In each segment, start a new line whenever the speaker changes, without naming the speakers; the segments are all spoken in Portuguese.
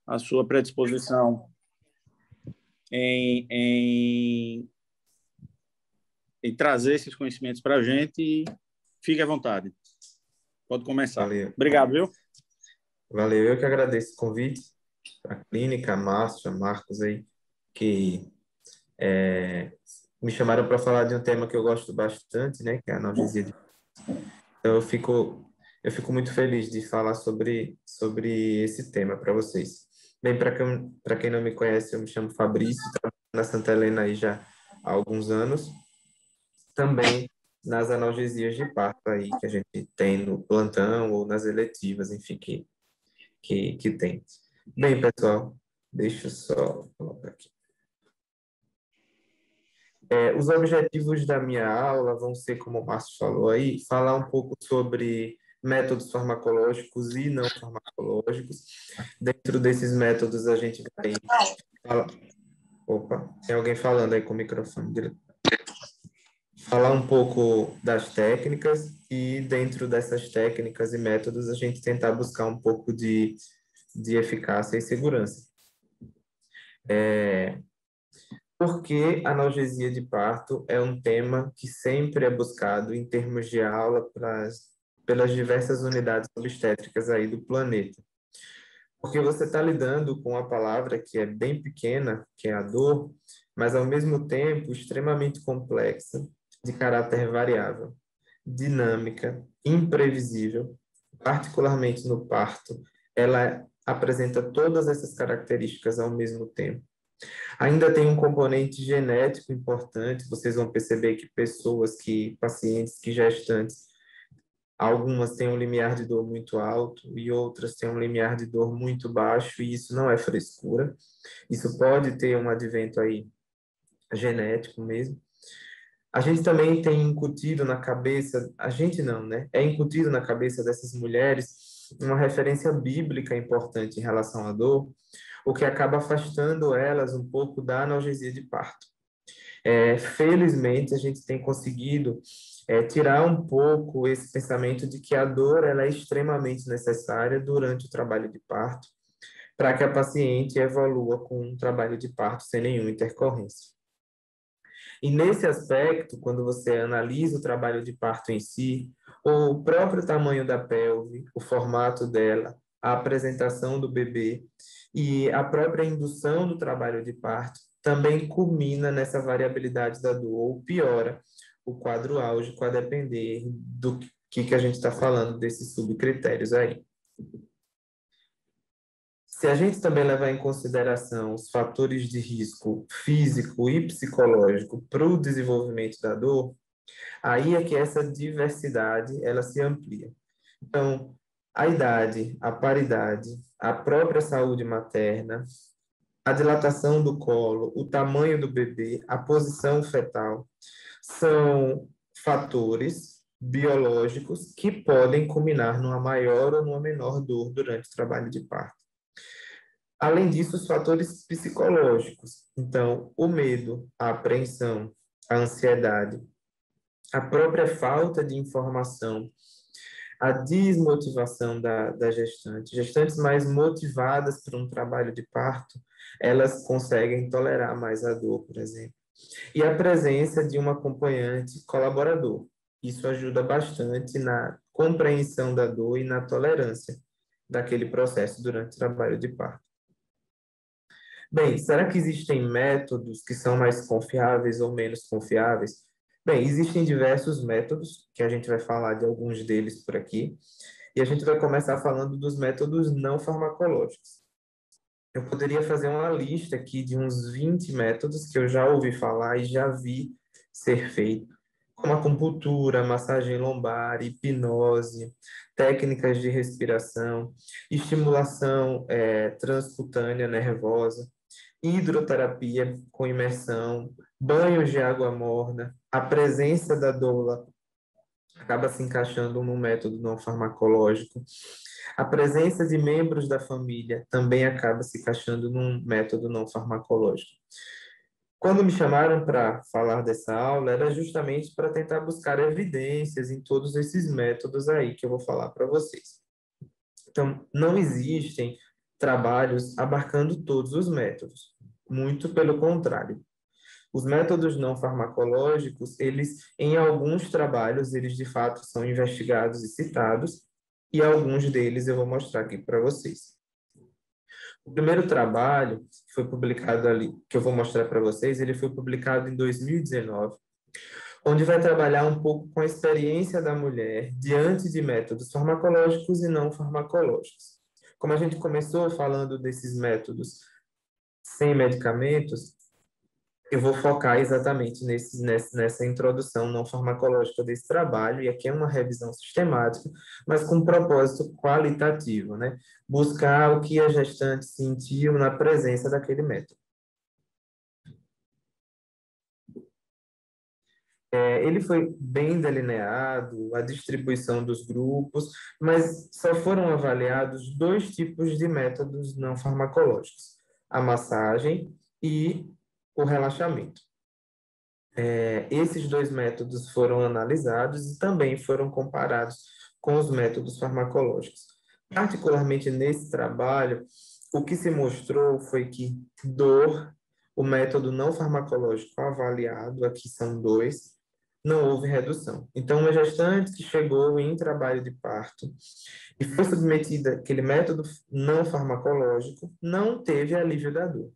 a sua predisposição em trazer esses conhecimentos para a gente e fique à vontade. Pode começar.
Valeu.
Obrigado, viu?
Valeu, eu que agradeço o convite, a clínica, a Márcio, a Marcos aí, que me chamaram para falar de um tema que eu gosto bastante, né, que é a analgesia. Então, eu fico muito feliz de falar sobre esse tema para vocês. Bem, para quem não me conhece, eu me chamo Fabrício, trabalho na Santa Helena aí já há alguns anos, também nas analgesias de parto aí, que a gente tem no plantão ou nas eletivas, enfim, que tem. Bem, pessoal, deixa eu só colocar aqui. Os objetivos da minha aula vão ser, como o Márcio falou aí, falar um pouco sobre métodos farmacológicos e não farmacológicos. Dentro desses métodos, a gente vai falar... Opa, tem alguém falando aí com o microfone dele. Falar um pouco das técnicas e, dentro dessas técnicas e métodos, a gente tentar buscar um pouco de eficácia e segurança. Porque a analgesia de parto é um tema que sempre é buscado em termos de aula pelas diversas unidades obstétricas aí do planeta. Porque você está lidando com uma palavra que é bem pequena, que é a dor, mas ao mesmo tempo extremamente complexa, de caráter variável, dinâmica, imprevisível, particularmente no parto, ela apresenta todas essas características ao mesmo tempo. Ainda tem um componente genético importante, vocês vão perceber que pacientes, gestantes, algumas têm um limiar de dor muito alto e outras têm um limiar de dor muito baixo, e isso não é frescura. Isso pode ter um advento aí genético mesmo. A gente também tem incutido na cabeça, a gente não, né? É incutido na cabeça dessas mulheres uma referência bíblica importante em relação à dor, o que acaba afastando elas um pouco da analgesia de parto. Felizmente, a gente tem conseguido tirar um pouco esse pensamento de que a dor ela é extremamente necessária durante o trabalho de parto, para que a paciente evolua com um trabalho de parto sem nenhuma intercorrência. E nesse aspecto, quando você analisa o trabalho de parto em si, o próprio tamanho da pelve, o formato dela, a apresentação do bebê e a própria indução do trabalho de parto também culmina nessa variabilidade da dor, ou piora o quadro álgico, a depender do que a gente está falando desses subcritérios aí. Se a gente também levar em consideração os fatores de risco físico e psicológico para o desenvolvimento da dor, aí é que essa diversidade ela se amplia. Então, a idade, a paridade, a própria saúde materna, a dilatação do colo, o tamanho do bebê, a posição fetal, são fatores biológicos que podem culminar numa maior ou numa menor dor durante o trabalho de parto. Além disso, os fatores psicológicos. Então, o medo, a apreensão, a ansiedade, a própria falta de informação, a desmotivação da gestante. Gestantes mais motivadas para um trabalho de parto, elas conseguem tolerar mais a dor, por exemplo. E a presença de um acompanhante colaborador. Isso ajuda bastante na compreensão da dor e na tolerância daquele processo durante o trabalho de parto. Bem, será que existem métodos que são mais confiáveis ou menos confiáveis? Bem, existem diversos métodos, que a gente vai falar de alguns deles por aqui, e a gente vai começar falando dos métodos não farmacológicos. Eu poderia fazer uma lista aqui de uns 20 métodos que eu já ouvi falar e já vi ser feito, como acupuntura, massagem lombar, hipnose, técnicas de respiração, estimulação transcutânea nervosa, hidroterapia com imersão, banhos de água morna, a presença da doula acaba se encaixando num método não farmacológico. A presença de membros da família também acaba se encaixando num método não farmacológico. Quando me chamaram para falar dessa aula, era justamente para tentar buscar evidências em todos esses métodos aí que eu vou falar para vocês. Então, não existem trabalhos abarcando todos os métodos. Muito pelo contrário. Os métodos não farmacológicos, eles, em alguns trabalhos, eles de fato são investigados e citados, e alguns deles eu vou mostrar aqui para vocês. O primeiro trabalho que foi publicado ali, que eu vou mostrar para vocês, ele foi publicado em 2019, onde vai trabalhar um pouco com a experiência da mulher diante de métodos farmacológicos e não farmacológicos. Como a gente começou falando desses métodos sem medicamentos, eu vou focar exatamente nessa introdução não farmacológica desse trabalho, e aqui é uma revisão sistemática, mas com um propósito qualitativo, né? Buscar o que a gestante sentiu na presença daquele método. Ele foi bem delineado, a distribuição dos grupos, mas só foram avaliados 2 tipos de métodos não farmacológicos: a massagem e o relaxamento. Esses 2 métodos foram analisados e também foram comparados com os métodos farmacológicos. Particularmente nesse trabalho, o que se mostrou foi que dor, o método não farmacológico avaliado, aqui são 2, não houve redução. Então, uma gestante que chegou em trabalho de parto e foi submetida àquele método não farmacológico não teve alívio da dor.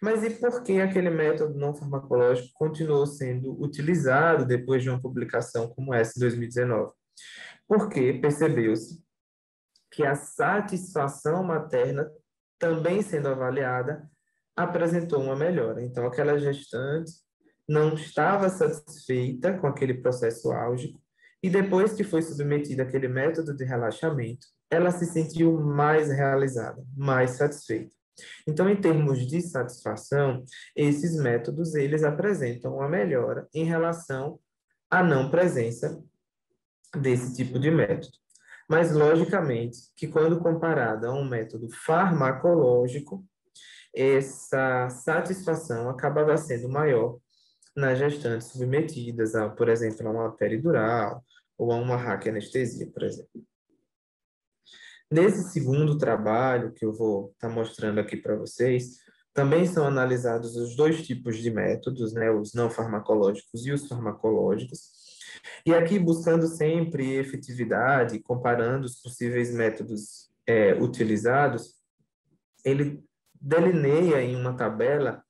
Mas e por que aquele método não farmacológico continuou sendo utilizado depois de uma publicação como essa em 2019? Porque percebeu-se que a satisfação materna, também sendo avaliada, apresentou uma melhora. Então, aquela gestante não estava satisfeita com aquele processo álgico e depois que foi submetida àquele método de relaxamento, ela se sentiu mais realizada, mais satisfeita. Então, em termos de satisfação, esses métodos, eles apresentam uma melhora em relação à não presença desse tipo de método. Mas, logicamente, que quando comparado a um método farmacológico, essa satisfação acabava sendo maior nas gestantes submetidas, a, por exemplo, a uma peridural ou a uma raquianestesia, por exemplo. Nesse segundo trabalho, que eu vou estar mostrando aqui para vocês, também são analisados os 2 tipos de métodos, né, os não farmacológicos e os farmacológicos, e aqui buscando sempre efetividade, comparando os possíveis métodos utilizados, ele delineia em uma tabela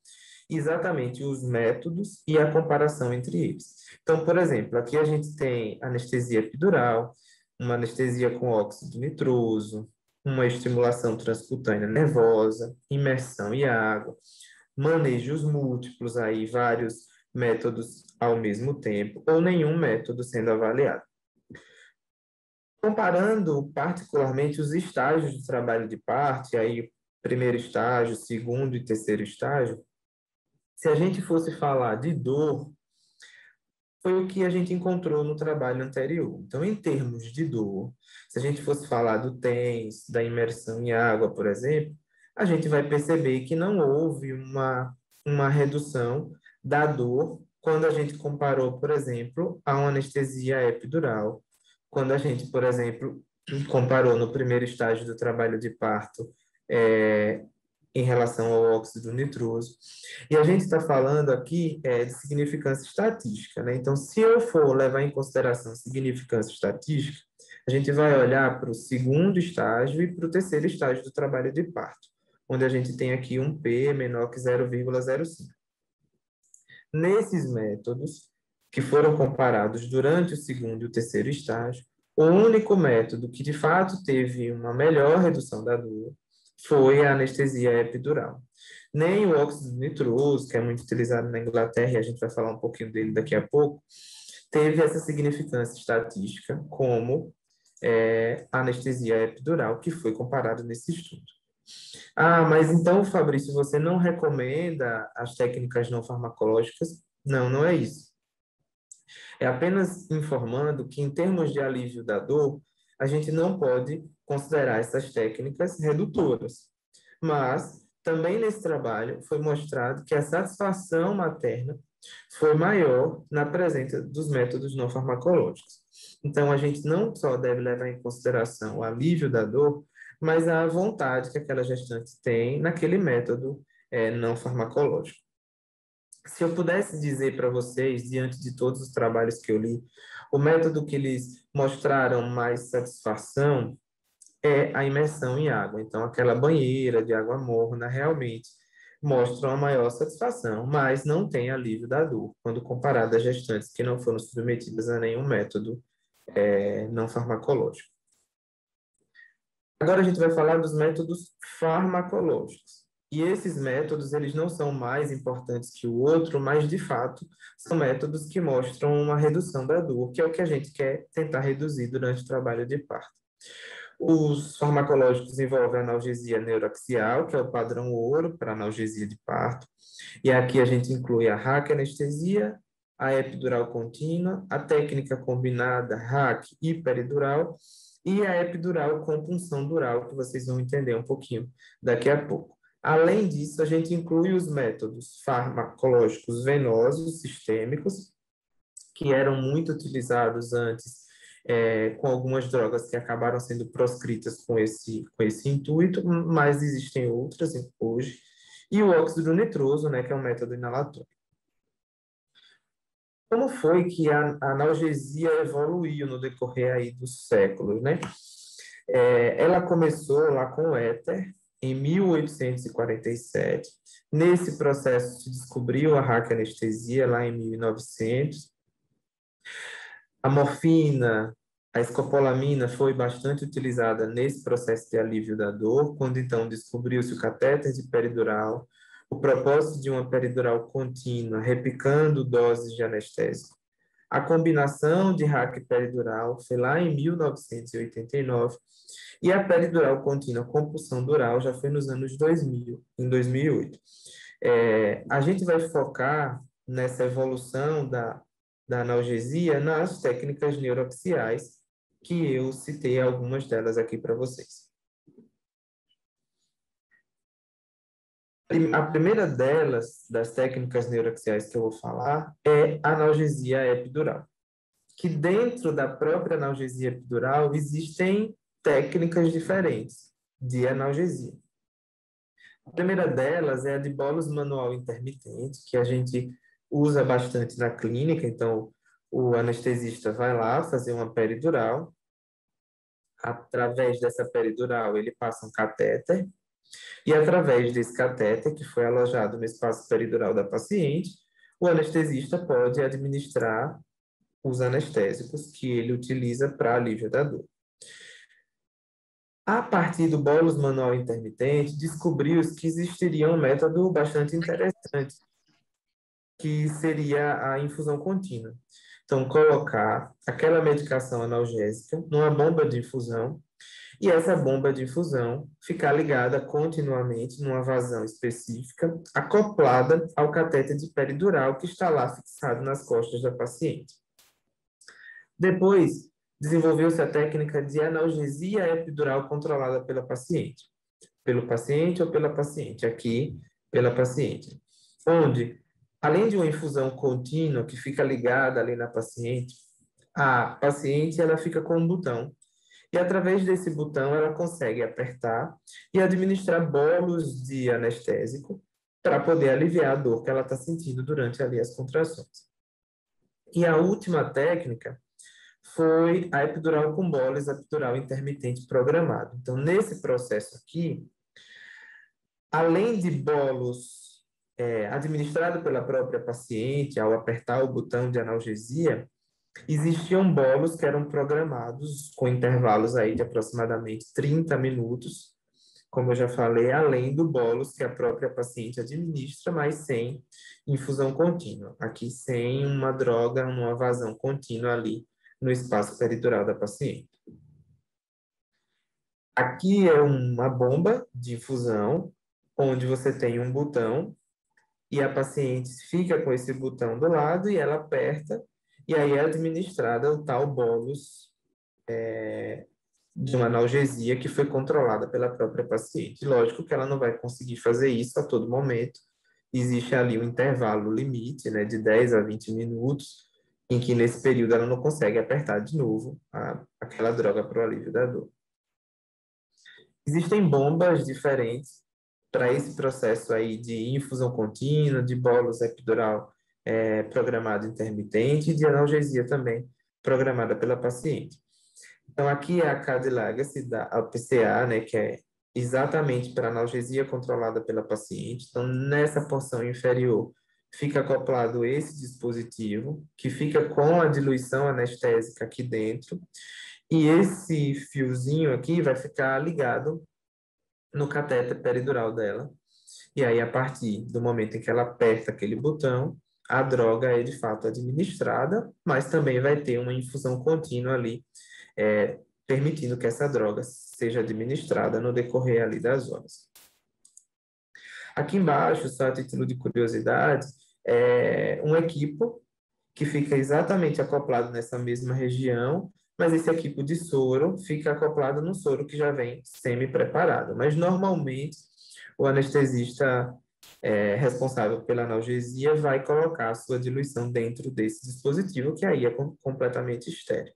exatamente os métodos e a comparação entre eles. Então, por exemplo, aqui a gente tem anestesia epidural, uma anestesia com óxido nitroso, uma estimulação transcutânea nervosa, imersão e água, manejos múltiplos, aí vários métodos ao mesmo tempo, ou nenhum método sendo avaliado. Comparando particularmente os estágios de trabalho de parto, e aí primeiro estágio, segundo e terceiro estágio, se a gente fosse falar de dor, foi o que a gente encontrou no trabalho anterior. Então, em termos de dor, se a gente fosse falar do TENS, da imersão em água, por exemplo, a gente vai perceber que não houve uma redução da dor quando a gente comparou, por exemplo, a uma anestesia epidural. Quando a gente, por exemplo, comparou no primeiro estágio do trabalho de parto, em relação ao óxido nitroso. E a gente está falando aqui de significância estatística, né? Então, se eu for levar em consideração significância estatística, a gente vai olhar para o segundo estágio e para o terceiro estágio do trabalho de parto, onde a gente tem aqui um P menor que 0,05. Nesses métodos, que foram comparados durante o segundo e o terceiro estágio, o único método que de fato teve uma melhor redução da dor foi a anestesia epidural. Nem o óxido nitroso, que é muito utilizado na Inglaterra, e a gente vai falar um pouquinho dele daqui a pouco, teve essa significância estatística como a anestesia epidural, que foi comparado nesse estudo. Ah, mas então, Fabrício, você não recomenda as técnicas não farmacológicas? Não, não é isso. É apenas informando que, em termos de alívio da dor, a gente não pode considerar essas técnicas redutoras. Mas, também nesse trabalho, foi mostrado que a satisfação materna foi maior na presença dos métodos não farmacológicos. Então, a gente não só deve levar em consideração o alívio da dor, mas a vontade que aquela gestante tem naquele método não farmacológico. Se eu pudesse dizer para vocês, diante de todos os trabalhos que eu li, o método que eles mostraram mais satisfação é a imersão em água. Então, aquela banheira de água morna realmente mostra uma maior satisfação, mas não tem alívio da dor, quando comparado a gestantes que não foram submetidas a nenhum método não farmacológico. Agora a gente vai falar dos métodos farmacológicos. E esses métodos, eles não são mais importantes que o outro, mas, de fato, são métodos que mostram uma redução da dor, que é o que a gente quer tentar reduzir durante o trabalho de parto. Os farmacológicos envolvem a analgesia neuroaxial, que é o padrão ouro para analgesia de parto. E aqui a gente inclui a raquianestesia, a epidural contínua, a técnica combinada RAC e peridural e a epidural com punção dural, que vocês vão entender um pouquinho daqui a pouco. Além disso, a gente inclui os métodos farmacológicos venosos, sistêmicos, que eram muito utilizados antes com algumas drogas que acabaram sendo proscritas com esse intuito, mas existem outras hoje, e o óxido nitroso, né, que é um método inalatório. Como foi que a analgesia evoluiu no decorrer aí dos séculos, né? Ela começou lá com o éter, em 1847. Nesse processo se descobriu a raquianestesia lá em 1900. A morfina, a escopolamina foi bastante utilizada nesse processo de alívio da dor, quando então descobriu-se o catéter de peridural, o propósito de uma peridural contínua, replicando doses de anestésico. A combinação de RAC e peridural foi lá em 1989, e a peridural contínua com pulsão dural já foi nos anos 2000, em 2008. A gente vai focar nessa evolução da analgesia nas técnicas neuroaxiais, que eu citei algumas delas aqui para vocês. A primeira delas, das técnicas neuroaxiais que eu vou falar, é a analgesia epidural. Que dentro da própria analgesia epidural existem técnicas diferentes de analgesia. A primeira delas é a de bolus manual intermitente, que a gente usa bastante na clínica. Então, o anestesista vai lá fazer uma peridural. Através dessa peridural, ele passa um catéter. E através desse catéter, que foi alojado no espaço peridural da paciente, o anestesista pode administrar os anestésicos que ele utiliza para alívio da dor. A partir do bolus manual intermitente, descobriu-se que existiria um método bastante interessante, que seria a infusão contínua. Então, colocar aquela medicação analgésica numa bomba de infusão, e essa bomba de infusão ficar ligada continuamente numa vazão específica, acoplada ao catéter de peridural que está lá fixado nas costas da paciente. Depois, desenvolveu-se a técnica de analgesia epidural controlada pela paciente. Pelo paciente ou pela paciente? Aqui, pela paciente. Onde, além de uma infusão contínua que fica ligada ali na paciente, a paciente ela fica com um botão. E através desse botão ela consegue apertar e administrar bolos de anestésico para poder aliviar a dor que ela está sentindo durante ali as contrações. E a última técnica foi a epidural com bolas, epidural intermitente programado. Então, nesse processo aqui, além de bolos administrado pela própria paciente, ao apertar o botão de analgesia, existiam bolos que eram programados com intervalos aí de aproximadamente 30 minutos, como eu já falei, além do bolos que a própria paciente administra, mas sem infusão contínua. Aqui sem uma droga, uma vazão contínua ali no espaço peridural da paciente. Aqui é uma bomba de infusão, onde você tem um botão, e a paciente fica com esse botão do lado e ela aperta, e aí é administrada o tal bolus de uma analgesia que foi controlada pela própria paciente. Lógico que ela não vai conseguir fazer isso a todo momento. Existe ali um intervalo limite, né, de 10 a 20 minutos, em que nesse período ela não consegue apertar de novo aquela droga para o alívio da dor. Existem bombas diferentes para esse processo aí de infusão contínua, de bolus epidural programado intermitente e de analgesia também programada pela paciente. Então, aqui é a CAD Legacy, a PCA, né, que é exatamente para analgesia controlada pela paciente. Então, nessa porção inferior, fica acoplado esse dispositivo, que fica com a diluição anestésica aqui dentro, e esse fiozinho aqui vai ficar ligado no catéter peridural dela. E aí, a partir do momento em que ela aperta aquele botão, a droga é de fato administrada, mas também vai ter uma infusão contínua ali, permitindo que essa droga seja administrada no decorrer ali das horas. Aqui embaixo, só a título de curiosidade, é um equipo que fica exatamente acoplado nessa mesma região, mas esse equipo de soro fica acoplado no soro que já vem semi-preparado. Mas, normalmente, o anestesista responsável pela analgesia vai colocar a sua diluição dentro desse dispositivo, que aí é completamente estéril.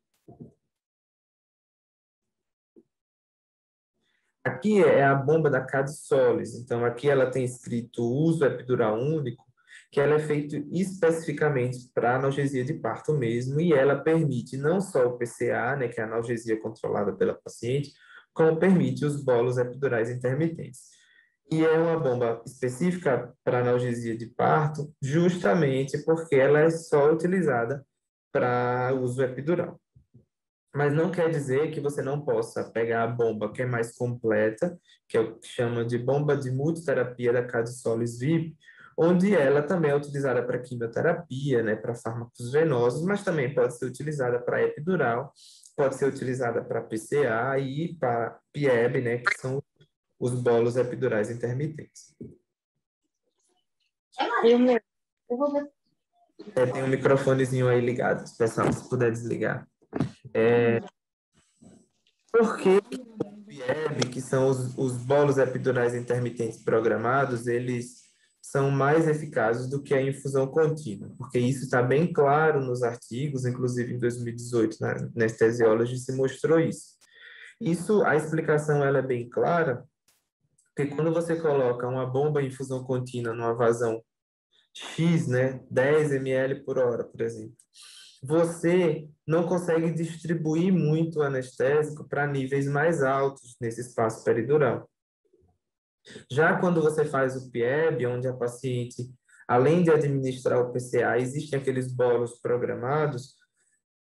Aqui é a bomba da Cadsolis. Então, aqui ela tem escrito uso epidural único, que ela é feita especificamente para analgesia de parto mesmo, e ela permite não só o PCA, né, que é a analgesia controlada pela paciente, como permite os bolos epidurais intermitentes. E é uma bomba específica para analgesia de parto, justamente porque ela é só utilizada para uso epidural. Mas não quer dizer que você não possa pegar a bomba que é mais completa, que é o que chama de bomba de multiterapia da Cadsolis VIP, onde ela também é utilizada para quimioterapia, né, para fármacos venosos, mas também pode ser utilizada para epidural, pode ser utilizada para PCA e para PIEB, né, que são os bolos epidurais intermitentes. Tem um microfonezinho aí ligado, pessoal, se puder desligar. Por que o PIEB, que são os bolos epidurais intermitentes programados, eles são mais eficazes do que a infusão contínua? Porque isso está bem claro nos artigos, inclusive em 2018, na Anesthesiology se mostrou isso. A explicação ela é bem clara, porque quando você coloca uma bomba em infusão contínua numa vazão X, né, 10 ml por hora, por exemplo, você não consegue distribuir muito o anestésico para níveis mais altos nesse espaço peridural. Já quando você faz o PIEB, onde a paciente, além de administrar o PCA, existem aqueles bolos programados,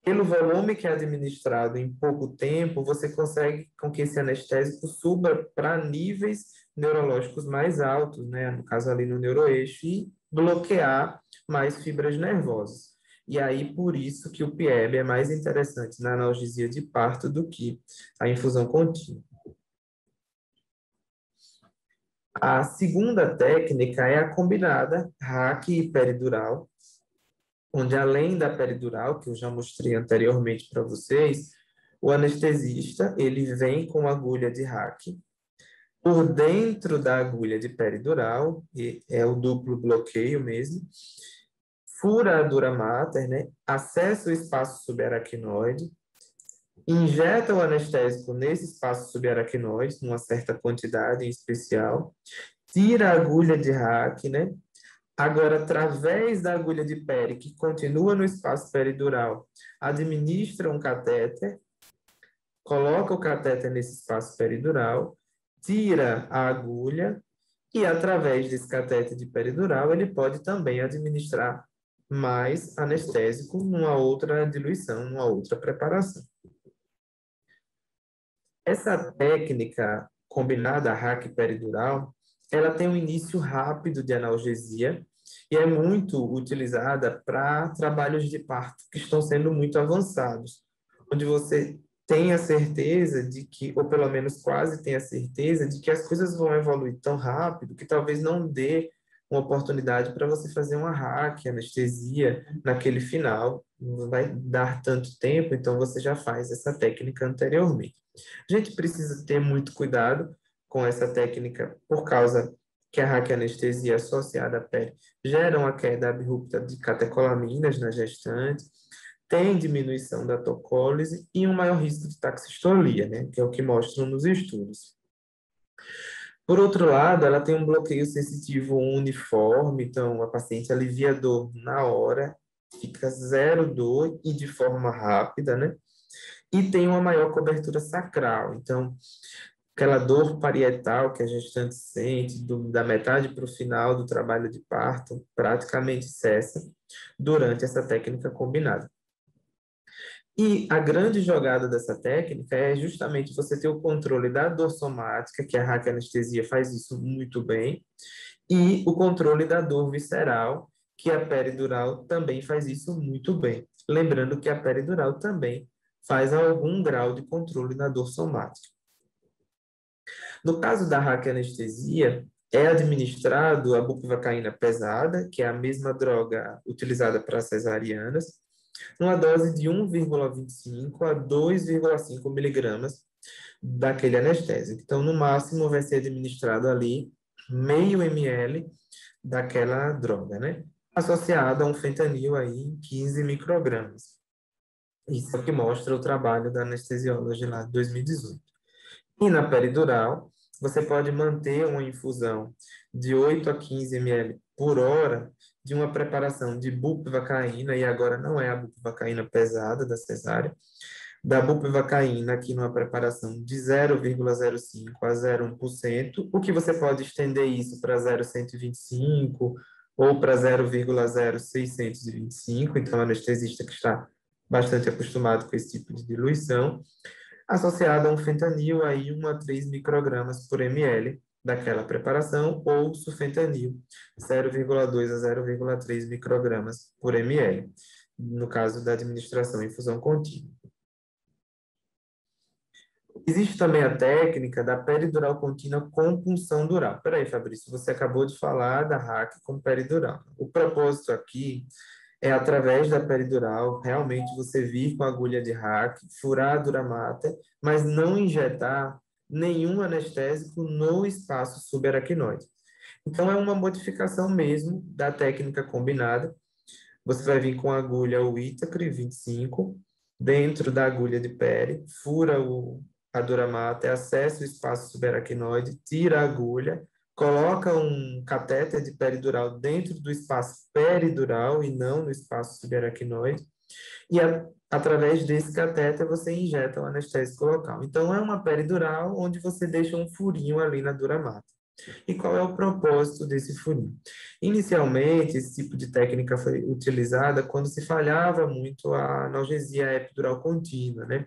pelo volume que é administrado em pouco tempo, você consegue com que esse anestésico suba para níveis neurológicos mais altos, né? No caso ali no neuroeixo, e bloquear mais fibras nervosas. E aí, por isso que o PIEB é mais interessante na analgesia de parto do que a infusão contínua. A segunda técnica é a combinada RAC e peridural, onde além da peridural, que eu já mostrei anteriormente para vocês, o anestesista, ele vem com agulha de RAC, por dentro da agulha de peridural, e é o duplo bloqueio mesmo, fura a dura mater, né? Acessa o espaço subaracnoide, injeta o anestésico nesse espaço subaracnoide, numa certa quantidade em especial, tira a agulha de RAC, né? Agora, através da agulha de peri, que continua no espaço peridural, administra um catéter, coloca o catéter nesse espaço peridural, tira a agulha e, através desse catéter de peridural, ele pode também administrar mais anestésico numa outra diluição, numa outra preparação. Essa técnica combinada RAC peridural, ela tem um início rápido de analgesia e é muito utilizada para trabalhos de parto que estão sendo muito avançados, onde você tem a certeza de que, ou pelo menos quase tem a certeza de que as coisas vão evoluir tão rápido que talvez não dê uma oportunidade para você fazer uma RAC, anestesia, naquele final. Não vai dar tanto tempo, então você já faz essa técnica anteriormente. A gente precisa ter muito cuidado com essa técnica, por causa que a raquianestesia associada à pele gera uma queda abrupta de catecolaminas na gestante, tem diminuição da tocólise e um maior risco de taxistolia, né, que é o que mostram nos estudos. Por outro lado, ela tem um bloqueio sensitivo uniforme, então a paciente alivia a dor na hora, fica zero dor e de forma rápida, né? E tem uma maior cobertura sacral. Então, aquela dor parietal que a gestante sente da metade para o final do trabalho de parto praticamente cessa durante essa técnica combinada. E a grande jogada dessa técnica é justamente você ter o controle da dor somática, que a raquianestesia faz isso muito bem, e o controle da dor visceral, que a peridural também faz isso muito bem. Lembrando que a peridural também faz algum grau de controle na dor somática. No caso da raquianestesia, é administrado a bupivacaína pesada, que é a mesma droga utilizada para cesarianas, numa dose de 1,25 a 2,5 miligramas daquele anestésico. Então, no máximo, vai ser administrado ali meio ml daquela droga, né? Associada a um fentanil aí em 15 microgramas. Isso é o que mostra o trabalho da anestesióloga lá de 2018. E na peridural, você pode manter uma infusão de 8 a 15 ml por hora de uma preparação de bupivacaína, e agora não é a bupivacaína pesada da cesárea, da bupivacaína aqui numa preparação de 0,05 a 0,1%, o que você pode estender isso para 0,125 ou para 0,0625, então o anestesista que está bastante acostumado com esse tipo de diluição, associado a um fentanil aí 1 a 3 microgramas por ml daquela preparação, ou sufentanil 0,2 a 0,3 microgramas por ml, no caso da administração em infusão contínua. Existe também a técnica da peridural contínua com punção dural. Peraí, Fabrício, você acabou de falar da RAC com peridural. O propósito aqui é, através da peridural, realmente você vir com a agulha de RAC, furar a dura mater, mas não injetar nenhum anestésico no espaço subaracnoide. Então, é uma modificação mesmo da técnica combinada. Você vai vir com a agulha Whittaker 25, dentro da agulha de peri, fura a dura mater, acessa o espaço subaracnoide, tira a agulha, coloca um catéter de peridural dentro do espaço peridural e não no espaço subaracnoide, e através desse catéter você injeta o anestésico local. Então, é uma peridural onde você deixa um furinho ali na dura mater. E qual é o propósito desse furinho? Inicialmente, esse tipo de técnica foi utilizada quando se falhava muito a analgesia epidural contínua, né?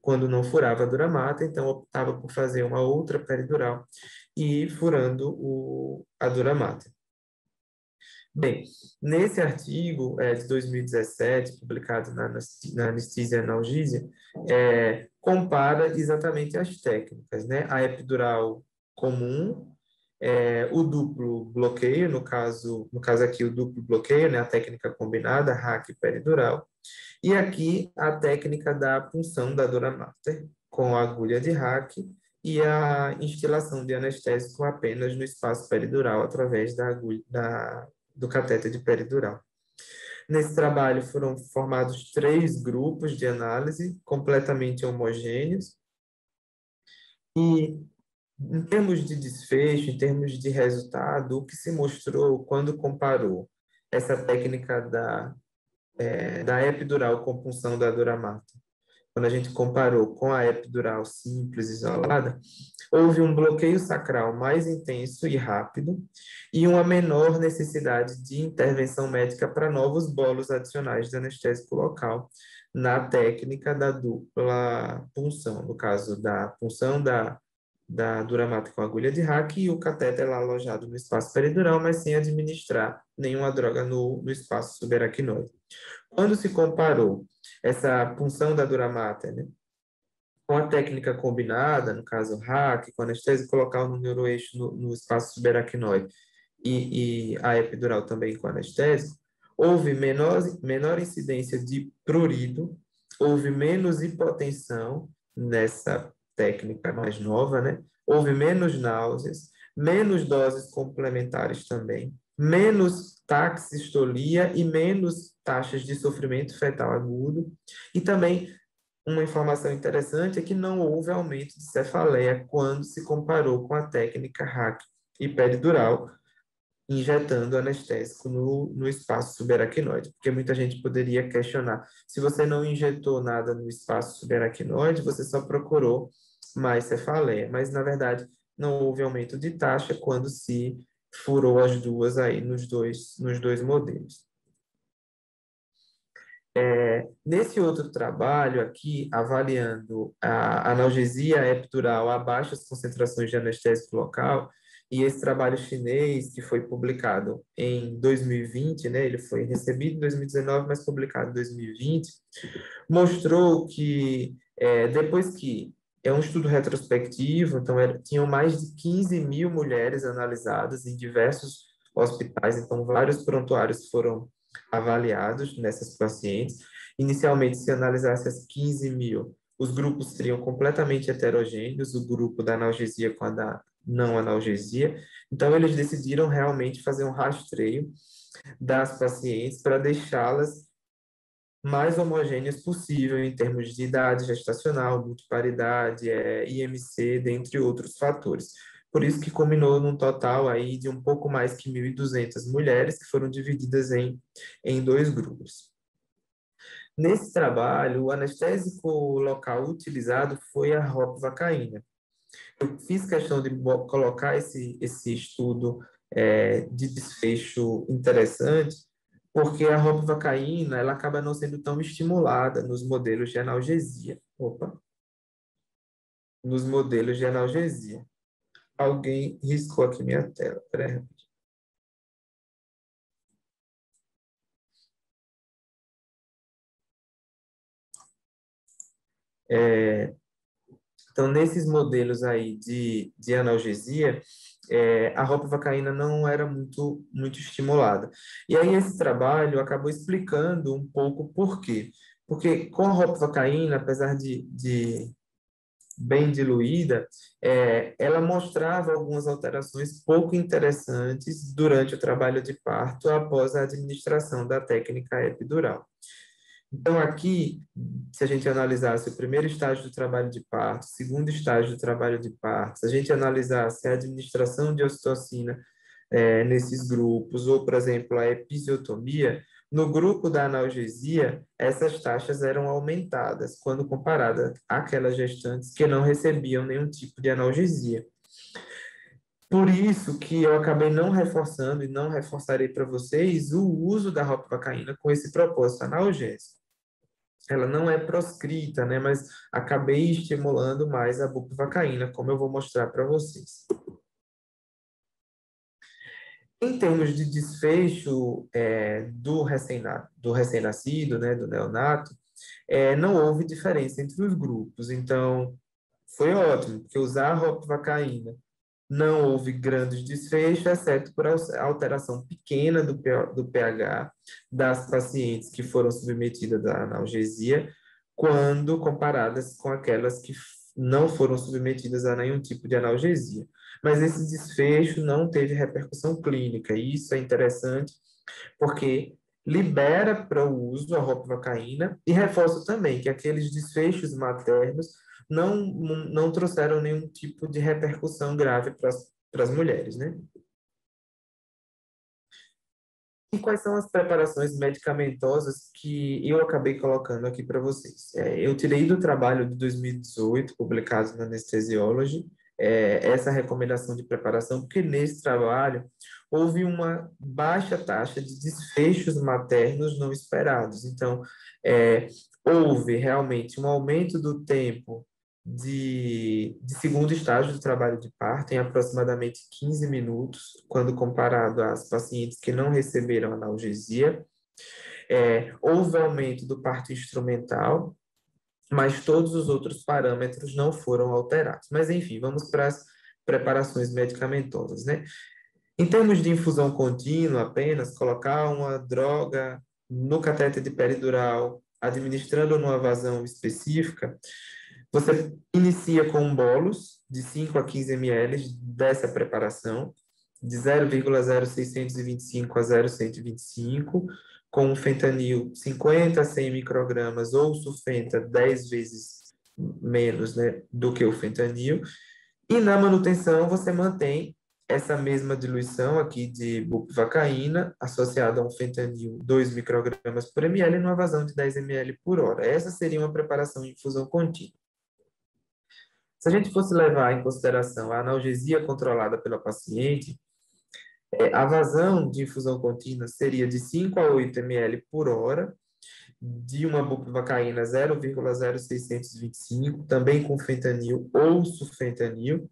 Quando não furava a dura mater, então optava por fazer uma outra peridural e ir furando a dura mater. Bem, nesse artigo de 2017, publicado na Anesthesia and Analgesia, compara exatamente as técnicas, né? A epidural comum, o duplo bloqueio, no caso aqui o duplo bloqueio, né? A técnica combinada, RAC peridural, e aqui a técnica da punção da dura mater, com a agulha de RAC e a instilação de anestésico apenas no espaço peridural, através da agulha, do catéter de peridural. Nesse trabalho foram formados 3 grupos de análise completamente homogêneos e, em termos de desfecho, em termos de resultado, o que se mostrou quando comparou essa técnica da epidural com punção da dura mater, quando a gente comparou com a epidural simples isolada, houve um bloqueio sacral mais intenso e rápido e uma menor necessidade de intervenção médica para novos bolos adicionais de anestésico local na técnica da dupla punção, no caso da punção da dura mater com agulha de RAC e o catéter lá alojado no espaço peridural, mas sem administrar nenhuma droga no espaço subaracnoide. Quando se comparou essa punção da dura mater, né, com a técnica combinada, no caso RAC, com anestésico local no neuroeixo no espaço subaracnoide e a epidural também com anestésico, houve menor incidência de prurido, houve menos hipotensão nessa técnica mais nova, né? Houve menos náuseas, menos doses complementares também, menos taxistolia e menos taxas de sofrimento fetal agudo, e também uma informação interessante é que não houve aumento de cefaleia quando se comparou com a técnica RAC e peridural, injetando anestésico no espaço subaracnoide, porque muita gente poderia questionar, se você não injetou nada no espaço subaracnoide, você só procurou mais cefaleia, mas na verdade não houve aumento de taxa quando se furou as duas aí nos dois modelos. Nesse outro trabalho aqui, avaliando a analgesia epidural a baixas concentrações de anestésico local, e esse trabalho chinês, que foi publicado em 2020, né, ele foi recebido em 2019, mas publicado em 2020, mostrou que, depois que é um estudo retrospectivo, então tinham mais de 15 mil mulheres analisadas em diversos hospitais, então vários prontuários foram avaliados nessas pacientes. Inicialmente, se analisasse as 15 mil, os grupos seriam completamente heterogêneos, o grupo da analgesia com a da não analgesia. Então, eles decidiram realmente fazer um rastreio das pacientes para deixá-las mais homogêneas possível em termos de idade gestacional, multiparidade, IMC, dentre outros fatores. Por isso que culminou num total aí de um pouco mais que 1.200 mulheres que foram divididas em dois grupos. Nesse trabalho, o anestésico local utilizado foi a ropivacaína. Eu fiz questão de colocar esse estudo de desfecho interessante, porque a ropivacaína ela acaba não sendo tão estimulada nos modelos de analgesia. Nos modelos de analgesia. Alguém riscou aqui minha tela. Peraí. Então, nesses modelos aí de analgesia, a ropivacaína não era muito estimulada. E aí esse trabalho acabou explicando um pouco por quê. Porque com a ropivacaína, apesar de bem diluída, ela mostrava algumas alterações pouco interessantes durante o trabalho de parto após a administração da técnica epidural. Então, aqui, se a gente analisasse o primeiro estágio do trabalho de parto, o segundo estágio do trabalho de parto, se a gente analisasse a administração de ocitocina nesses grupos, ou, por exemplo, a episiotomia, no grupo da analgesia, essas taxas eram aumentadas quando comparadas àquelas gestantes que não recebiam nenhum tipo de analgesia. Por isso que eu acabei não reforçando e não reforçarei para vocês o uso da ropivacaína com esse propósito analgésico. Ela não é proscrita, né, mas acabei estimulando mais a bupivacaína, como eu vou mostrar para vocês. Em termos de desfecho do recém-nascido, né, do neonato, não houve diferença entre os grupos. Então, foi ótimo, porque usar a ropivacaína não houve grandes desfechos, exceto por alteração pequena do pH das pacientes que foram submetidas à analgesia, quando comparadas com aquelas que não foram submetidas a nenhum tipo de analgesia. Mas esse desfecho não teve repercussão clínica, e isso é interessante, porque libera para o uso a ropivacaína e reforça também que aqueles desfechos maternos não trouxeram nenhum tipo de repercussão grave para as mulheres, né? E quais são as preparações medicamentosas que eu acabei colocando aqui para vocês? Eu tirei do trabalho de 2018, publicado na Anesthesiology, essa recomendação de preparação, porque nesse trabalho houve uma baixa taxa de desfechos maternos não esperados. Então, houve realmente um aumento do tempo de segundo estágio do trabalho de parto em aproximadamente 15 minutos, quando comparado às pacientes que não receberam analgesia. Houve aumento do parto instrumental, mas todos os outros parâmetros não foram alterados. Mas, enfim, vamos para as preparações medicamentosas, né? Em termos de infusão contínua, apenas colocar uma droga no catéter de peridural, administrando numa vazão específica, você inicia com um bolus de 5 a 15 ml dessa preparação, de 0,0625 a 0,125, com o fentanil 50 a 100 microgramas ou sufenta 10 vezes menos, né, do que o fentanil. E na manutenção você mantém essa mesma diluição aqui de bupivacaína associada a um fentanil 2 microgramas por ml numa vazão de 10 ml por hora. Essa seria uma preparação em infusão contínua. Se a gente fosse levar em consideração a analgesia controlada pela paciente, a vazão de infusão contínua seria de 5 a 8 ml por hora, de uma bupivacaína 0,0625, também com fentanil ou sufentanil,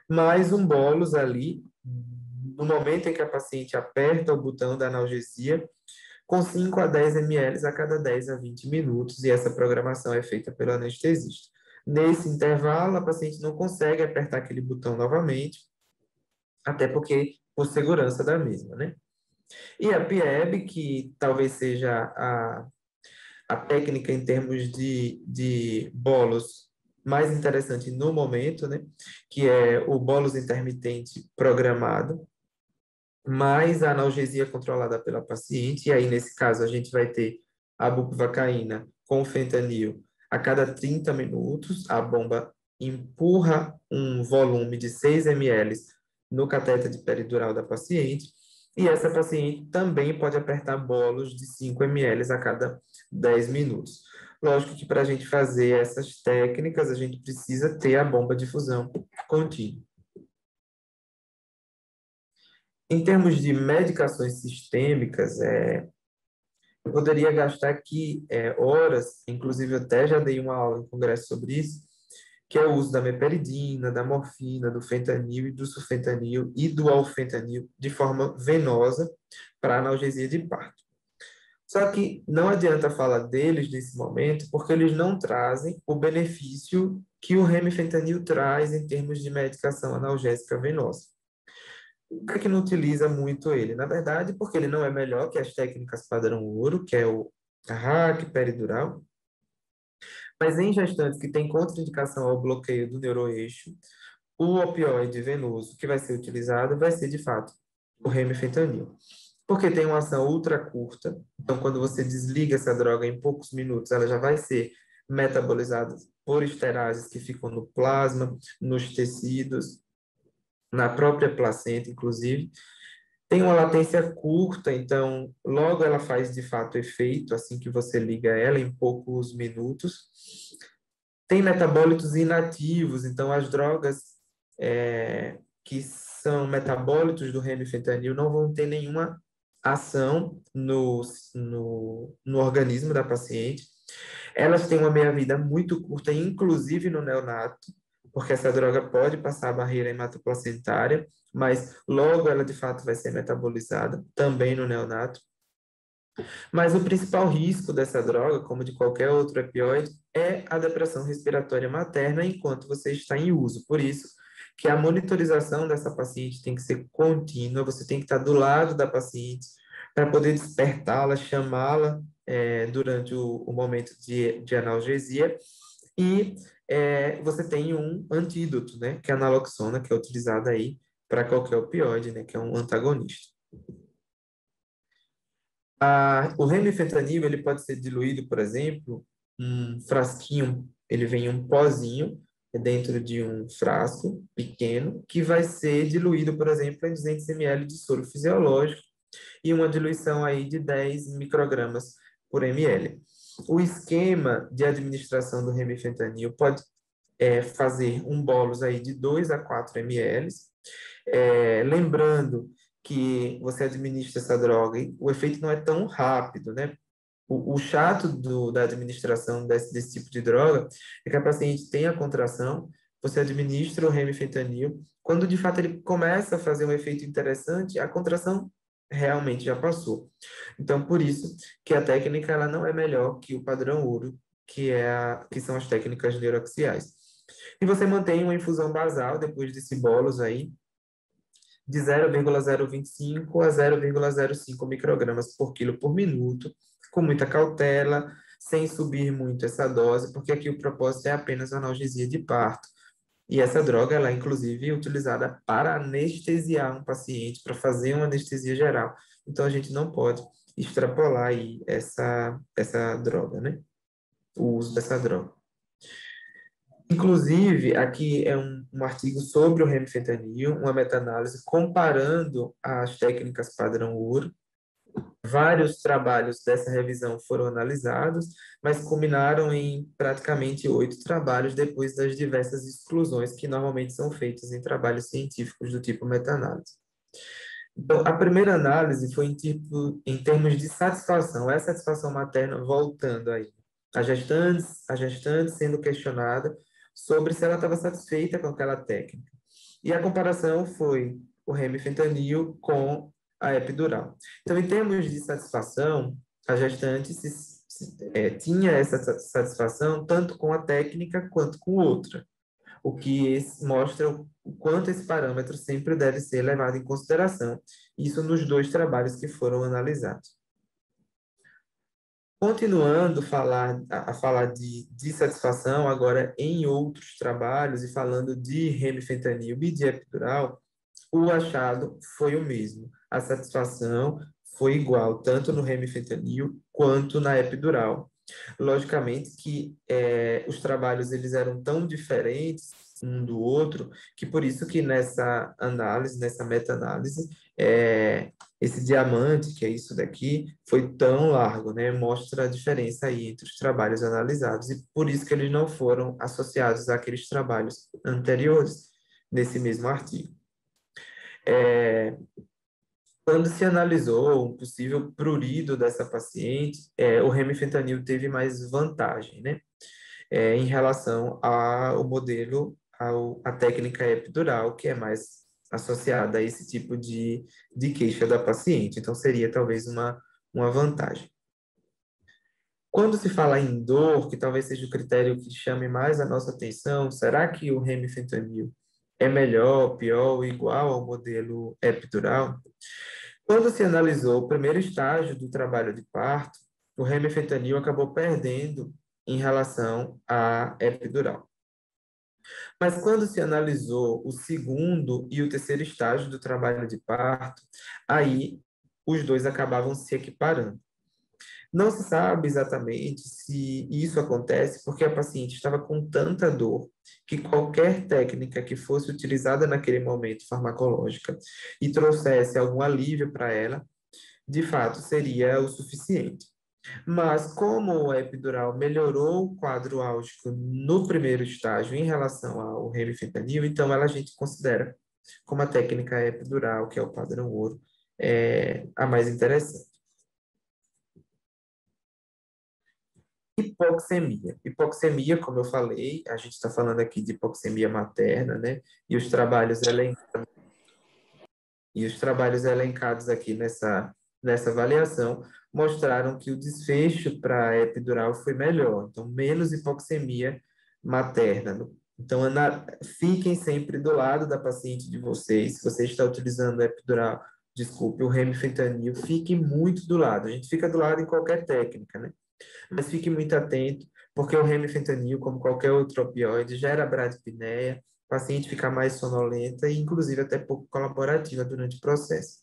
mais um bolus ali, no momento em que a paciente aperta o botão da analgesia, com 5 a 10 ml a cada 10 a 20 minutos, e essa programação é feita pelo anestesista. Nesse intervalo, a paciente não consegue apertar aquele botão novamente, até porque por segurança da mesma, né? E a PIEB, que talvez seja a técnica em termos de bolos mais interessante no momento, né? Que é o bolos intermitente programado, mais a analgesia controlada pela paciente, e aí nesse caso a gente vai ter a bupivacaína com fentanil a cada 30 minutos, a bomba empurra um volume de 6 ml no catéter de peridural da paciente, e essa paciente também pode apertar bolos de 5 ml a cada 10 minutos. Lógico que para a gente fazer essas técnicas, a gente precisa ter a bomba de infusão contínua. Em termos de medicações sistêmicas, eu poderia gastar aqui horas, inclusive eu até já dei uma aula em congresso sobre isso, que é o uso da meperidina, da morfina, do fentanil e do sufentanil e do alfentanil de forma venosa para analgesia de parto. Só que não adianta falar deles nesse momento, porque eles não trazem o benefício que o remifentanil traz em termos de medicação analgésica venosa. Por que não utiliza muito ele? Na verdade, porque ele não é melhor que as técnicas padrão ouro, que é o RAC peridural, mas em gestantes que têm contraindicação ao bloqueio do neuroeixo, o opioide venoso que vai ser utilizado vai ser, de fato, o remifentanil. Porque tem uma ação ultra curta, então quando você desliga essa droga em poucos minutos, ela já vai ser metabolizada por esterases que ficam no plasma, nos tecidos, na própria placenta, inclusive. Tem uma latência curta, então logo ela faz de fato efeito, assim que você liga ela, em poucos minutos. Tem metabólitos inativos, então as drogas que são metabólitos do remifentanil não vão ter nenhuma ação no organismo da paciente. Elas têm uma meia-vida muito curta, inclusive no neonato, porque essa droga pode passar a barreira hematoplacentária, mas logo ela de fato vai ser metabolizada, também no neonato. Mas o principal risco dessa droga, como de qualquer outro opioide, é a depressão respiratória materna enquanto você está em uso. Por isso que a monitorização dessa paciente tem que ser contínua, você tem que estar do lado da paciente para poder despertá-la, chamá-la durante o momento de analgesia. E você tem um antídoto, né, que é a naloxona, que é utilizada aí para qualquer opioide, né, que é um antagonista. O remifentanil, ele pode ser diluído, por exemplo, um frasquinho, ele vem um pozinho dentro de um frasco pequeno, que vai ser diluído, por exemplo, em 200 ml de soro fisiológico e uma diluição aí de 10 microgramas por ml. O esquema de administração do remifentanil pode fazer um bolus aí de 2 a 4 ml, lembrando que você administra essa droga e o efeito não é tão rápido, né? O chato da administração desse tipo de droga é que a paciente tem a contração, você administra o remifentanil, quando de fato ele começa a fazer um efeito interessante, a contração realmente já passou. Então, por isso que a técnica ela não é melhor que o padrão ouro, que são as técnicas neuroaxiais. E você mantém uma infusão basal depois desse bolus aí, de 0,025 a 0,05 microgramas por quilo por minuto, com muita cautela, sem subir muito essa dose, porque aqui o propósito é apenas analgesia de parto. E essa droga, ela é inclusive utilizada para anestesiar um paciente, para fazer uma anestesia geral. Então, a gente não pode extrapolar aí essa droga, né? O uso dessa droga. Inclusive, aqui é um artigo sobre o remifentanil, uma meta-análise comparando as técnicas padrão ouro. Vários trabalhos dessa revisão foram analisados, mas culminaram em praticamente 8 trabalhos depois das diversas exclusões que normalmente são feitas em trabalhos científicos do tipo meta-análise. Então, a primeira análise foi em termos de satisfação, é a satisfação materna voltando aí. A gestante sendo questionada sobre se ela estava satisfeita com aquela técnica. E a comparação foi o remifentanil com a epidural. Então, em termos de satisfação, a gestante tinha essa satisfação tanto com a técnica quanto com outra, o que mostra o quanto esse parâmetro sempre deve ser levado em consideração, isso nos 2 trabalhos que foram analisados. Continuando a falar de satisfação, agora em outros trabalhos, e falando de remifentanil e de epidural, o achado foi o mesmo. A satisfação foi igual, tanto no remifentanil quanto na epidural. Logicamente que os trabalhos eles eram tão diferentes um do outro, que por isso que nessa análise, nessa meta-análise, esse diamante, que é isso daqui, foi tão largo, né? Mostra a diferença aí entre os trabalhos analisados, e por isso que eles não foram associados àqueles trabalhos anteriores, nesse mesmo artigo. Quando se analisou o possível prurido dessa paciente, o remifentanil teve mais vantagem, né? Em relação ao modelo, à técnica epidural, que é mais associada a esse tipo de queixa da paciente. Então, seria talvez uma vantagem. Quando se fala em dor, que talvez seja o critério que chame mais a nossa atenção, será que o remifentanil é melhor, pior ou igual ao modelo epidural? Quando se analisou o primeiro estágio do trabalho de parto, o remifentanil acabou perdendo em relação à epidural. Mas quando se analisou o segundo e o terceiro estágio do trabalho de parto, aí os dois acabavam se equiparando. Não se sabe exatamente se isso acontece porque a paciente estava com tanta dor que qualquer técnica que fosse utilizada naquele momento farmacológica e trouxesse algum alívio para ela, de fato seria o suficiente. Mas como a epidural melhorou o quadro álgico no primeiro estágio em relação ao remifentanil, então a gente considera como a técnica epidural, que é o padrão ouro, a mais interessante. Hipoxemia. Hipoxemia, como eu falei, a gente está falando aqui de hipoxemia materna, né? E os trabalhos elencados aqui nessa avaliação mostraram que o desfecho para a epidural foi melhor, então menos hipoxemia materna. Então, fiquem sempre do lado da paciente de vocês. Se você está utilizando a epidural, desculpe, o remifentanil, fique muito do lado. A gente fica do lado em qualquer técnica, né? Mas fique muito atento, porque o remifentanil, como qualquer outro opioide, gera bradipneia, o paciente fica mais sonolenta e, inclusive, até pouco colaborativa durante o processo.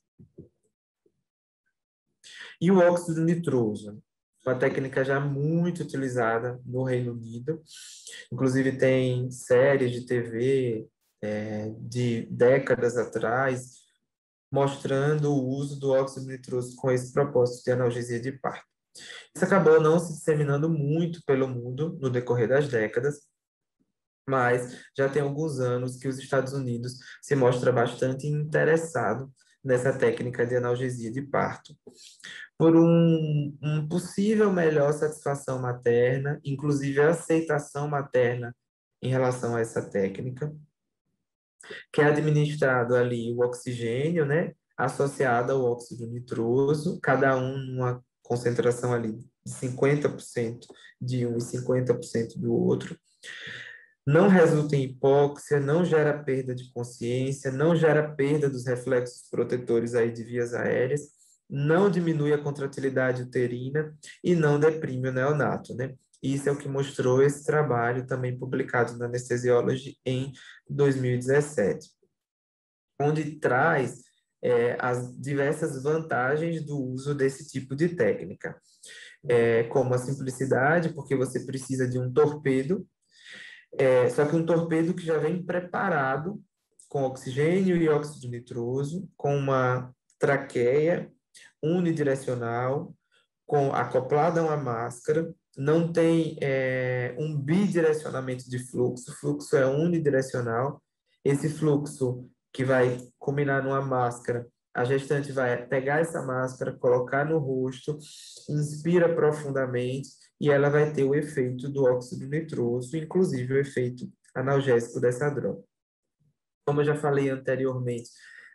E o óxido nitroso, uma técnica já muito utilizada no Reino Unido, inclusive tem séries de TV de décadas atrás mostrando o uso do óxido nitroso com esse propósito de analgesia de parto. Isso acabou não se disseminando muito pelo mundo no decorrer das décadas, mas já tem alguns anos que os Estados Unidos se mostra bastante interessado nessa técnica de analgesia de parto, por um possível melhor satisfação materna, inclusive a aceitação materna em relação a essa técnica, que é administrado ali o oxigênio, né, associado ao óxido nitroso, cada um numa concentração ali de 50% de um e 50% do outro. Não resulta em hipóxia, não gera perda de consciência, não gera perda dos reflexos protetores aí de vias aéreas, não diminui a contratilidade uterina e não deprime o neonato, né? Isso é o que mostrou esse trabalho, também publicado na Anesthesiology em 2017, onde traz as diversas vantagens do uso desse tipo de técnica, como a simplicidade, porque você precisa de um torpedo, só que um torpedo que já vem preparado com oxigênio e óxido nitroso, com uma traqueia unidirecional, acoplada a uma máscara, não tem um bidirecionamento de fluxo, o fluxo é unidirecional. Esse fluxo que vai combinar numa máscara, a gestante vai pegar essa máscara, colocar no rosto, inspira profundamente e ela vai ter o efeito do óxido nitroso, inclusive o efeito analgésico dessa droga. Como eu já falei anteriormente,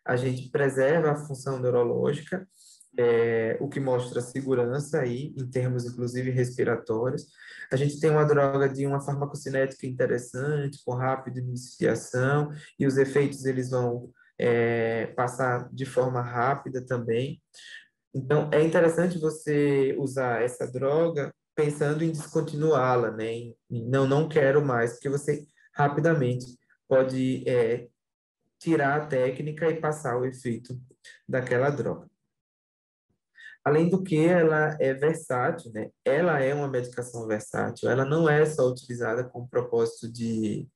a gente preserva a função neurológica, o que mostra segurança aí, em termos, inclusive, respiratórios. A gente tem uma droga de uma farmacocinética interessante, com rápida iniciação, e os efeitos eles vão passar de forma rápida também. Então, é interessante você usar essa droga pensando em descontinuá-la, né? Não quero mais, porque você rapidamente pode tirar a técnica e passar o efeito daquela droga. Além do que, ela é versátil, né? Ela é uma medicação versátil, ela não é só utilizada com propósito de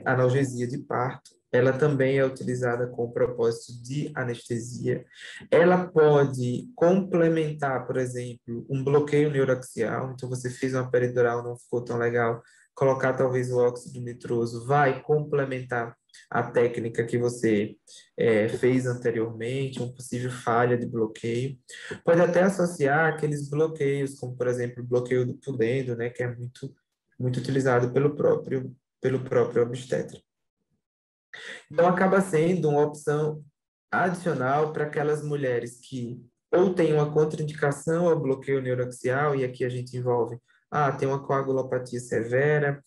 analgesia de parto, ela também é utilizada com o propósito de anestesia. Ela pode complementar, por exemplo, um bloqueio neuroaxial, então você fez uma peridural, não ficou tão legal, colocar talvez o óxido nitroso vai complementar a técnica que você fez anteriormente, uma possível falha de bloqueio. Pode até associar aqueles bloqueios, como por exemplo o bloqueio do pudendo, né, que é muito utilizado pelo próprio obstetra. Então, acaba sendo uma opção adicional para aquelas mulheres que ou têm uma contraindicação ao bloqueio neuroaxial, e aqui a gente envolve, tem uma coagulopatia severa,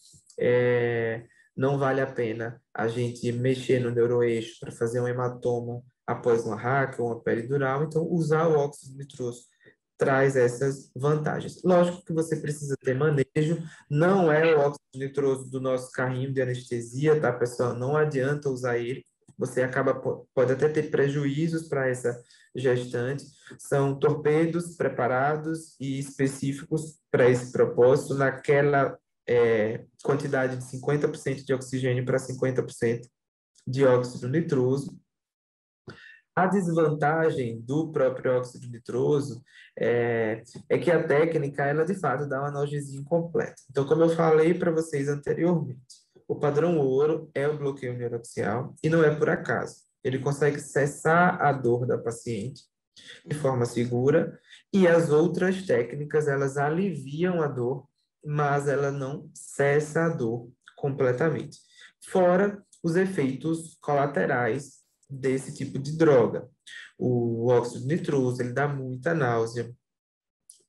não vale a pena a gente mexer no neuroeixo para fazer um hematoma após uma RAC ou uma peridural, então usar o óxido nitroso traz essas vantagens. Lógico que você precisa ter manejo, não é o óxido nitroso do nosso carrinho de anestesia, tá, pessoal? Não adianta usar ele, você pode até ter prejuízos para essa gestante. São torpedos preparados e específicos para esse propósito, naquela quantidade de 50% de oxigênio para 50% de óxido nitroso. A desvantagem do próprio óxido nitroso é que a técnica, ela de fato dá uma analgesia incompleta. Então, como eu falei para vocês anteriormente, o padrão ouro é o bloqueio neuroaxial e não é por acaso. Ele consegue cessar a dor da paciente de forma segura e as outras técnicas, elas aliviam a dor, mas ela não cessa a dor completamente. Fora os efeitos colaterais desse tipo de droga. O óxido nitroso, ele dá muita náusea,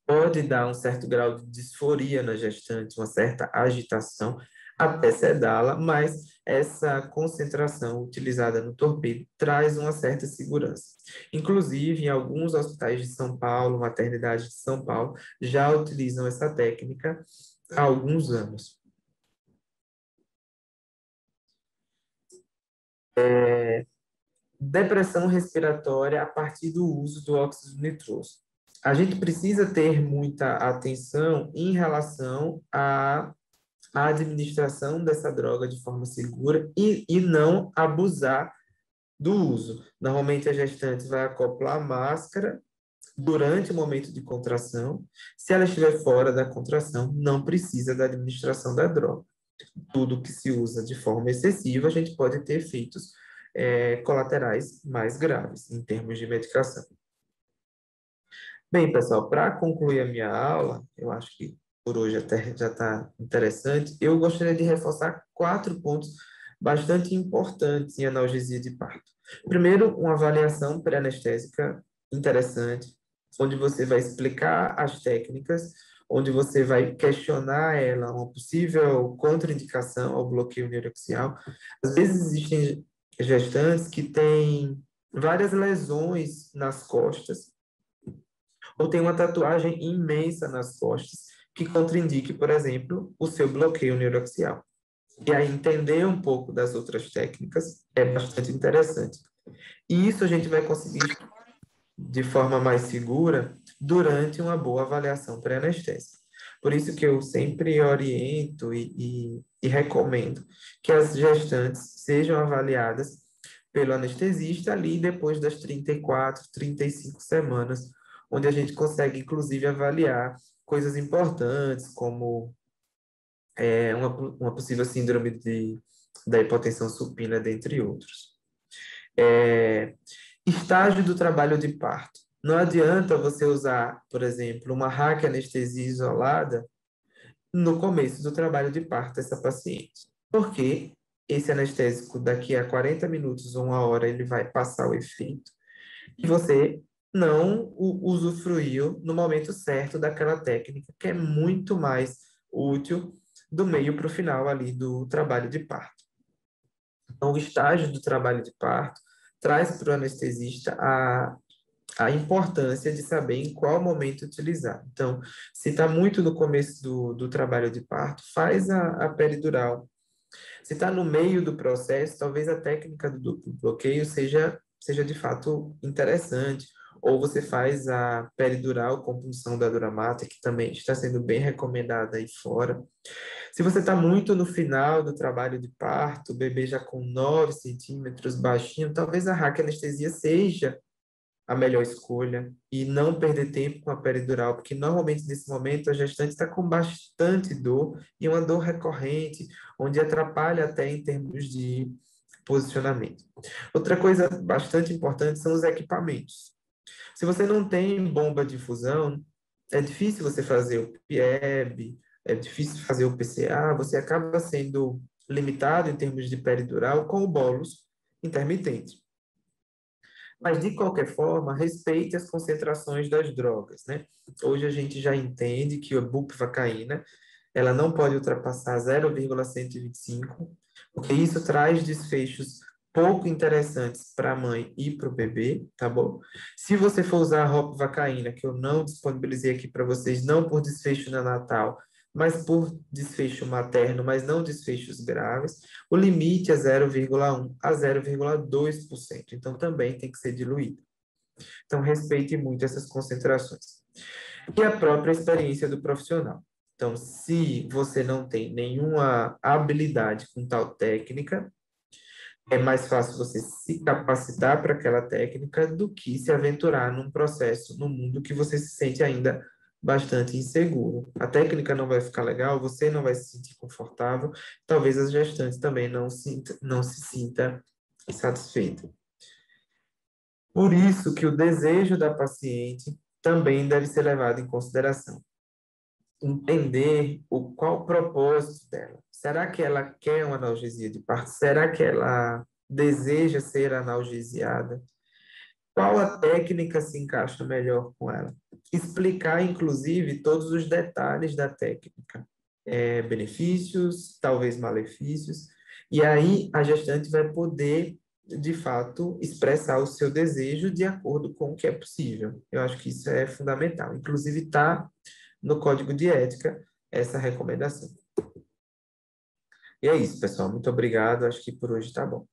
pode dar um certo grau de disforia na gestante, uma certa agitação, até sedá-la, mas essa concentração utilizada no torpedo traz uma certa segurança. Inclusive, em alguns hospitais de São Paulo, maternidade de São Paulo, já utilizam essa técnica há alguns anos. Depressão respiratória a partir do uso do óxido nitroso. A gente precisa ter muita atenção em relação à administração dessa droga de forma segura e não abusar do uso. Normalmente, a gestante vai acoplar a máscara durante o momento de contração. Se ela estiver fora da contração, não precisa da administração da droga. Tudo que se usa de forma excessiva, a gente pode ter efeitos colaterais mais graves em termos de medicação. Bem, pessoal, para concluir a minha aula, eu acho que por hoje até já está interessante, eu gostaria de reforçar 4 pontos bastante importantes em analgesia de parto. Primeiro, uma avaliação pré-anestésica interessante, onde você vai explicar as técnicas, onde você vai questionar ela, uma possível contraindicação ao bloqueio neuroaxial. Às vezes existem gestantes que têm várias lesões nas costas, ou tem uma tatuagem imensa nas costas, que contraindique, por exemplo, o seu bloqueio neuroaxial. E aí entender um pouco das outras técnicas é bastante interessante. E isso a gente vai conseguir de forma mais segura durante uma boa avaliação pré-anestésica. Por isso que eu sempre oriento e recomendo que as gestantes sejam avaliadas pelo anestesista ali depois das 34, 35 semanas, onde a gente consegue, inclusive, avaliar coisas importantes, como uma possível síndrome da hipotensão supina, dentre outros. Estágio do trabalho de parto. Não adianta você usar, por exemplo, uma raquianestesia isolada no começo do trabalho de parto dessa paciente, porque esse anestésico, daqui a 40 minutos ou uma hora, ele vai passar o efeito e você não usufruiu no momento certo daquela técnica, que é muito mais útil do meio para o final ali do trabalho de parto. Então, o estágio do trabalho de parto traz para o anestesista a importância de saber em qual momento utilizar. Então, se está muito no começo do trabalho de parto, faz a peridural. Se está no meio do processo, talvez a técnica do duplo bloqueio seja de fato interessante. Ou você faz a peridural com punção da dura mater, que também está sendo bem recomendada aí fora. Se você está muito no final do trabalho de parto, o bebê já com 9 centímetros, baixinho, talvez a raquianestesia seja a melhor escolha e não perder tempo com a peridural, porque normalmente nesse momento a gestante está com bastante dor e uma dor recorrente, onde atrapalha até em termos de posicionamento. Outra coisa bastante importante são os equipamentos. Se você não tem bomba de infusão, é difícil você fazer o PIEB, é difícil fazer o PCA, você acaba sendo limitado em termos de peridural com o bolus intermitente. Mas, de qualquer forma, respeite as concentrações das drogas, né? Hoje a gente já entende que a bupivacaína, ela não pode ultrapassar 0,125, porque isso traz desfechos pouco interessantes para a mãe e para o bebê, tá bom? Se você for usar a ropivacaína, que eu não disponibilizei aqui para vocês, não por desfecho neonatal, mas por desfecho materno, mas não desfechos graves, o limite é 0,1 a 0,2%, então também tem que ser diluído. Então, respeite muito essas concentrações. E a própria experiência do profissional. Então, se você não tem nenhuma habilidade com tal técnica, é mais fácil você se capacitar para aquela técnica do que se aventurar num processo, num mundo que você se sente ainda bastante inseguro. A técnica não vai ficar legal, você não vai se sentir confortável, talvez as gestantes também não se sinta satisfeita. Por isso que o desejo da paciente também deve ser levado em consideração. Entender qual o propósito dela. Será que ela quer uma analgesia de parto? Será que ela deseja ser analgesiada? Qual a técnica se encaixa melhor com ela? Explicar, inclusive, todos os detalhes da técnica. Benefícios, talvez malefícios. E aí a gestante vai poder, de fato, expressar o seu desejo de acordo com o que é possível. Eu acho que isso é fundamental. Inclusive, está no Código de Ética essa recomendação. E é isso, pessoal. Muito obrigado. Acho que por hoje está bom.